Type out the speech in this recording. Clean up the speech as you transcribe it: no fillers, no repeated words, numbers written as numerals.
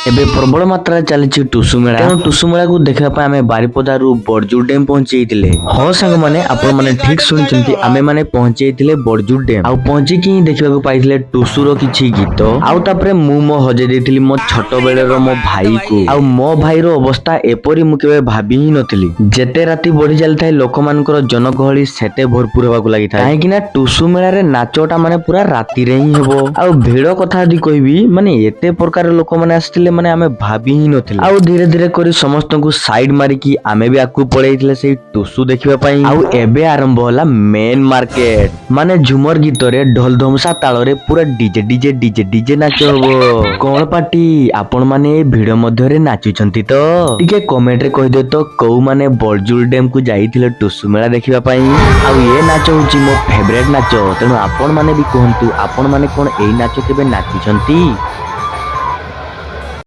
ଏବେ ପ୍ରବଳ ମାତ୍ରାରେ ଚାଲିଛି ଟୁସୁ ମେଳା। ତେଣୁ ଟୁସୁ ମେଳାକୁ ଦେଖିବା ପାଇଁ ଆମେ ବାରିପଦାରୁ ବଡଜୁର ଡ୍ୟାମ ପହଞ୍ଚିଯାଇଥିଲେ। ହଁ ସାଙ୍ଗମାନେ, ଆପଣମାନେ ଠିକ ଶୁଣିଛନ୍ତି, ଆମେ ମାନେ ପହଞ୍ଚିଯାଇଥିଲେ ବଡଜୁର ଡ୍ୟାମ। ଆଉ ପହଞ୍ଚିକି ହିଁ ଦେଖିବାକୁ ପାଇଥିଲେ ଟୁସୁର କିଛି ଗୀତ। ଆଉ ତାପରେ ମୁଁ ହଜେଇ ଦେଇଥିଲି ମୋ ଛୋଟ ବେଳର ମୋ ଭାଇକୁ। ଆଉ ମୋ ଭାଇର ଅବସ୍ଥା ଏପରି ମୁଁ କେବେ ଭାବି ହିଁ ନଥିଲି। ଯେତେ ରାତି ବଢି ଚାଲିଥାଏ ଲୋକମାନଙ୍କର ଜନଗହଳି ସେତେ ଭରପୁର ହେବାକୁ ଲାଗିଥାଏ। କାହିଁକି ନା ଟୁସୁ ମେଳାରେ ନାଚଟା ମାନେ ପୁରା ରାତିରେ ହିଁ ହେବ। ଆଉ ଭିଡ କଥା ଯଦି କହିବି, ମାନେ ଏତେ ପ୍ରକାର ଲୋକମାନେ ଆସିଥିଲେ, ମାନେ ଆମେ ଭାବି ହିଁ ନଥିଲେ। ଆଉ ଧୀରେ ଧୀରେ କରି ସମସ୍ତଙ୍କୁ ସାଇଡ ମାରିକି ଆମେ ବି ଆଗକୁ ପଳେଇଥିଲେ ସେଇ ଟୁସୁ ଦେଖିବା ପାଇଁ। ଆଉ ଏବେ ଆରମ୍ଭ ହେଲା ମେନ୍ ମାର୍କେଟ। ମାନେ ଝୁମର ଗୀତରେ ଢୋଲ ଧମସା ତାଳରେ ପୁରା ଡିଜେ ଡିଜେ ଡିଜେ ଡିଜେ ନାଚ ହବ। କଣ ପାର୍ଟି ଆପଣ ମାନେ ଏ ଭିଡ ମଧ୍ୟରେ ନାଚୁଛନ୍ତି ତ? ଟିକେ କମେଣ୍ଟରେ କହିଦିଅ ତ କୋଉମାନେ ବଡଜୁର ଡ୍ୟାମ କୁ ଯାଇଥିଲେ ଟୁସୁ ମେଳା ଦେଖିବା ପାଇଁ। ଆଉ ଏ ନାଚ ହଉଛି ମୋ ଫେଭରେଟ ନାଚ। ତେଣୁ ଆପଣ ମାନେ ବି କୁହନ୍ତୁ, ଆପଣ ମାନେ କଣ ଏଇ ନାଚ କେବେ ନାଚିଛନ୍ତି?